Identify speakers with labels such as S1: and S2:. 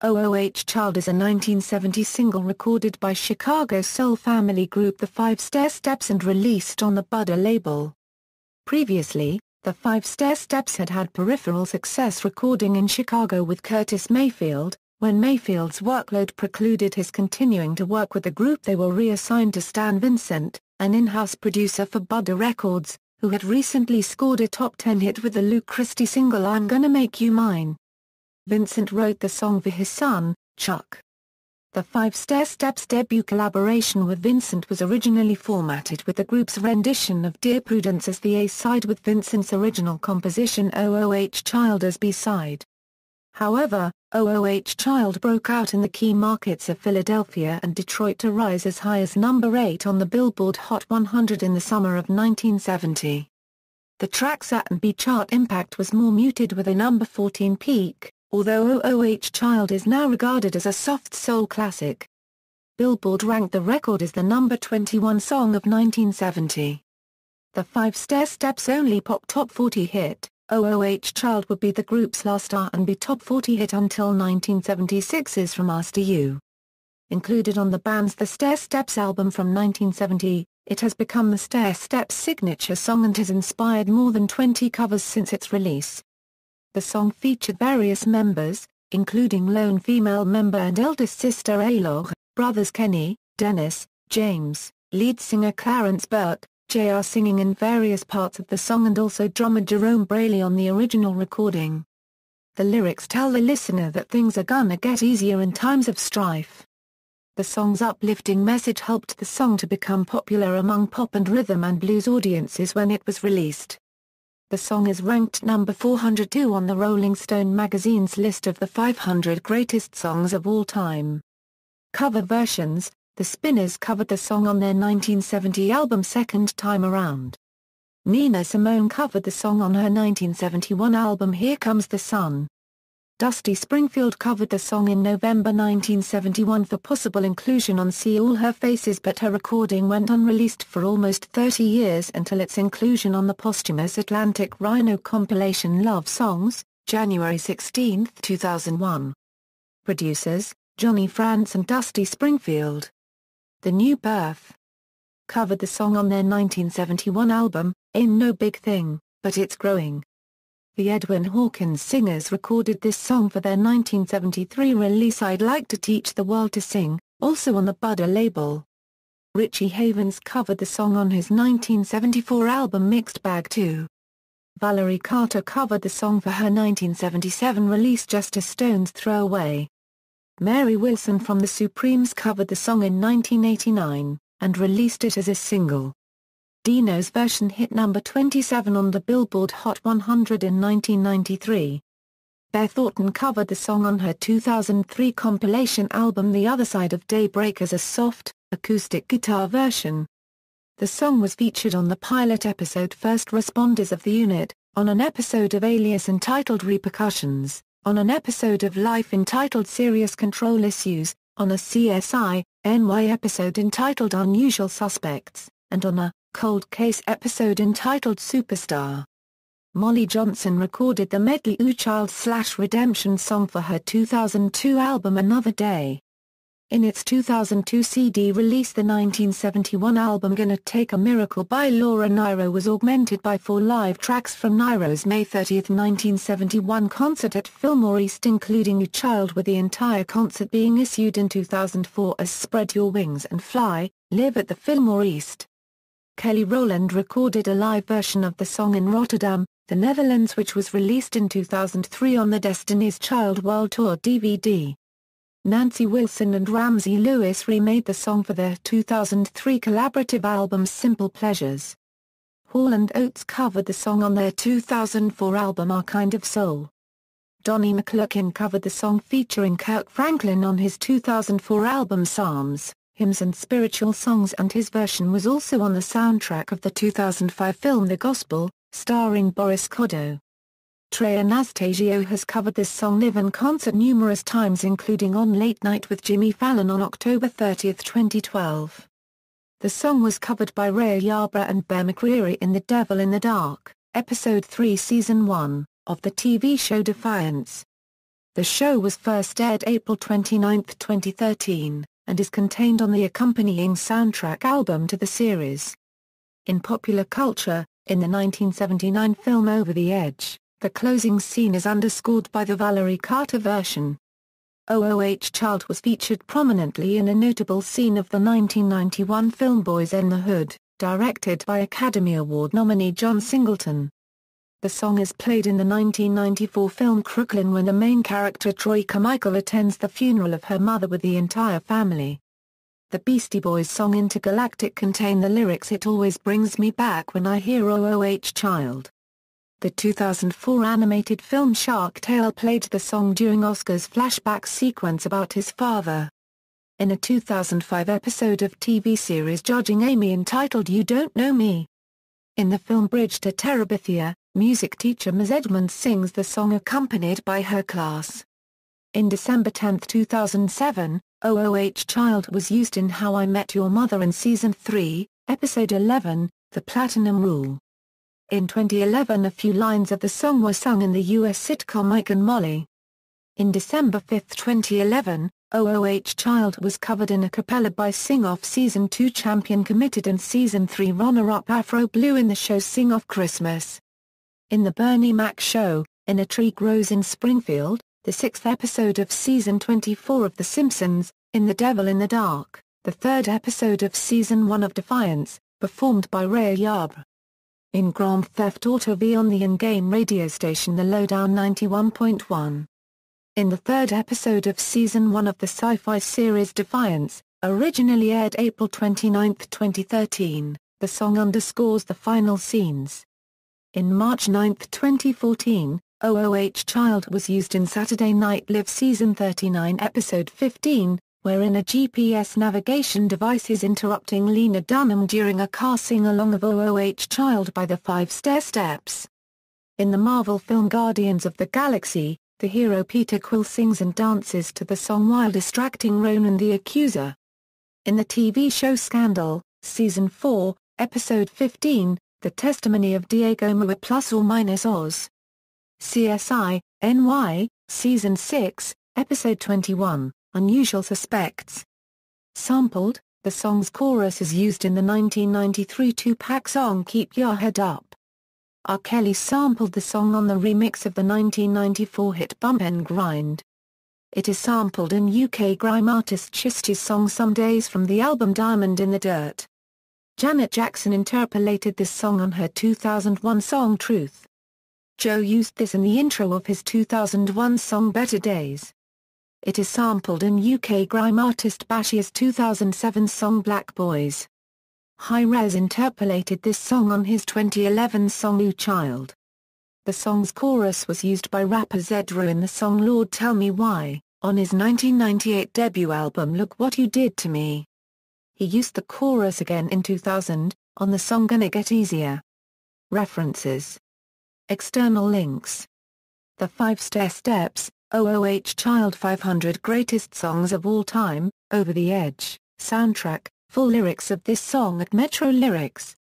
S1: Child is a 1970 single recorded by Chicago's soul family group The Five Stairsteps and released on the Buddah label. Previously, The Five Stairsteps had had peripheral success recording in Chicago with Curtis Mayfield. When Mayfield's workload precluded his continuing to work with the group, they were reassigned to Stan Vincent, an in-house producer for Buddah Records, who had recently scored a top 10 hit with the Luke Christie single I'm Gonna Make You Mine. Vincent wrote the song for his son, Chuck. The Five Stairsteps' debut collaboration with Vincent was originally formatted with the group's rendition of Dear Prudence as the A-side with Vincent's original composition Child as B-side. However, Child broke out in the key markets of Philadelphia and Detroit to rise as high as number 8 on the Billboard Hot 100 in the summer of 1970. The track's A&B chart impact was more muted with a number 14 peak, although Child is now regarded as a soft soul classic. Billboard ranked the record as the number 21 song of 1970. The Five Stairsteps' only pop top 40 hit, Child would be the group's last R&B top 40 hit until 1976's From Us to You. Included on the band's The Stairsteps album from 1970, it has become the Stairsteps' signature song and has inspired more than 20 covers since its release. The song featured various members, including lone female member and eldest sister ALll, brothers Kenny, Dennis, James, lead singer Clarence Burke, JR singing in various parts of the song and also drummer Jerome Braley on the original recording. The lyrics tell the listener that things are gonna get easier in times of strife. The song's uplifting message helped the song to become popular among pop and rhythm and blues audiences when it was released. The song is ranked number 402 on the Rolling Stone magazine's list of the 500 greatest songs of all time. Cover versions: The Spinners covered the song on their 1970 album Second Time Around. Nina Simone covered the song on her 1971 album Here Comes the Sun. Dusty Springfield covered the song in November 1971 for possible inclusion on See All Her Faces, but her recording went unreleased for almost 30 years until its inclusion on the posthumous Atlantic Rhino compilation Love Songs, January 16, 2001. Producers: Johnny Frantz and Dusty Springfield. The New Birth covered the song on their 1971 album, Ain't No Big Thing, But It's Growing. The Edwin Hawkins Singers recorded this song for their 1973 release I'd Like to Teach the World to Sing, also on the Buddah label. Richie Havens covered the song on his 1974 album Mixed Bag 2. Valerie Carter covered the song for her 1977 release Just a Stone's Throw Away. Mary Wilson from the Supremes covered the song in 1989, and released it as a single. Dino's version hit number 27 on the Billboard Hot 100 in 1993. Beth Orton covered the song on her 2003 compilation album The Other Side of Daybreak as a soft, acoustic guitar version. The song was featured on the pilot episode First Responders of the Unit, on an episode of Alias entitled Repercussions, on an episode of Life entitled Serious Control Issues, on a CSI, NY episode entitled Unusual Suspects, and on a Cold Case episode entitled Superstar. Molly Johnson recorded the medley Ooh Child/Redemption song for her 2002 album Another Day. In its 2002 CD release, the 1971 album Gonna Take a Miracle by Laura Nyro was augmented by 4 live tracks from Nyro's May 30, 1971 concert at Fillmore East, including Ooh Child, with the entire concert being issued in 2004 as Spread Your Wings and Fly, Live at the Fillmore East. Kelly Rowland recorded a live version of the song in Rotterdam, the Netherlands, which was released in 2003 on the Destiny's Child World Tour DVD. Nancy Wilson and Ramsey Lewis remade the song for their 2003 collaborative album Simple Pleasures. Hall & Oates covered the song on their 2004 album Our Kind of Soul. Donnie McClurkin covered the song featuring Kirk Franklin on his 2004 album Psalms, Hymns and Spiritual Songs, and his version was also on the soundtrack of the 2005 film The Gospel, starring Boris Kodjoe. Trey Anastasio has covered this song live in concert numerous times, including on Late Night with Jimmy Fallon on October 30, 2012. The song was covered by Ray Yarbrough and Bear McCreary in The Devil in the Dark, Episode 3 Season 1, of the TV show Defiance. The show was first aired April 29, 2013, and is contained on the accompanying soundtrack album to the series. In popular culture, in the 1979 film Over the Edge, the closing scene is underscored by the Valerie Carter version. ALll was featured prominently in a notable scene of the 1991 film Boys in the Hood, directed by Academy Award nominee John Singleton. The song is played in the 1994 film Crooklyn when the main character Troy Carmichael attends the funeral of her mother with the entire family. The Beastie Boys song Intergalactic contain the lyrics "It always brings me back when I hear ALll." The 2004 animated film Shark Tale played the song during Oscar's flashback sequence about his father. In a 2005 episode of TV series Judging Amy entitled You Don't Know Me. In the film Bridge to Terabithia, music teacher Ms. Edmonds sings the song accompanied by her class. In December 10, 2007, ALll was used in How I Met Your Mother in Season 3, Episode 11, The Platinum Rule. In 2011 a few lines of the song were sung in the U.S. sitcom Mike and Molly. In December 5, 2011, ALll was covered in a cappella by Sing-Off Season 2 champion Committed and Season 3 runner-up Afro Blue in the show Sing-Off Christmas. In The Bernie Mac Show, In a Tree Grows in Springfield, the sixth episode of Season 24 of The Simpsons, In The Devil in the Dark, the third episode of Season 1 of Defiance, performed by Ray Yarb. In Grand Theft Auto V on the in-game radio station The Lowdown 91.1. In the third episode of Season 1 of the sci-fi series Defiance, originally aired April 29, 2013, the song underscores the final scenes. In March 9, 2014, ALll was used in Saturday Night Live Season 39 Episode 15, wherein a GPS navigation device is interrupting Lena Dunham during a car sing-along of ALll by the Five Stairsteps. In the Marvel film Guardians of the Galaxy, the hero Peter Quill sings and dances to the song while distracting Ronan the Accuser. In the TV show Scandal, Season 4, Episode 15, The Testimony of Diego Mua Plus or Minus Oz. CSI, NY, Season 6, Episode 21, Unusual Suspects. Sampled, the song's chorus is used in the 1993 Tupac song Keep Your Head Up. R. Kelly sampled the song on the remix of the 1994 hit Bump and Grind. It is sampled in UK grime artist Chisty's song Some Days from the album Diamond in the Dirt. Janet Jackson interpolated this song on her 2001 song Truth. Joe used this in the intro of his 2001 song Better Days. It is sampled in UK grime artist Bashir's 2007 song Black Boys. Hi-Rez interpolated this song on his 2011 song Ooh Child. The song's chorus was used by rapper Zedru in the song Lord Tell Me Why, on his 1998 debut album Look What You Did to Me. He used the chorus again in 2000, on the song Gonna Get Easier. References. External links. The Five Stairsteps, ALll 500 Greatest Songs of All Time, Over the Edge, soundtrack. Full lyrics of this song at Metro Lyrics.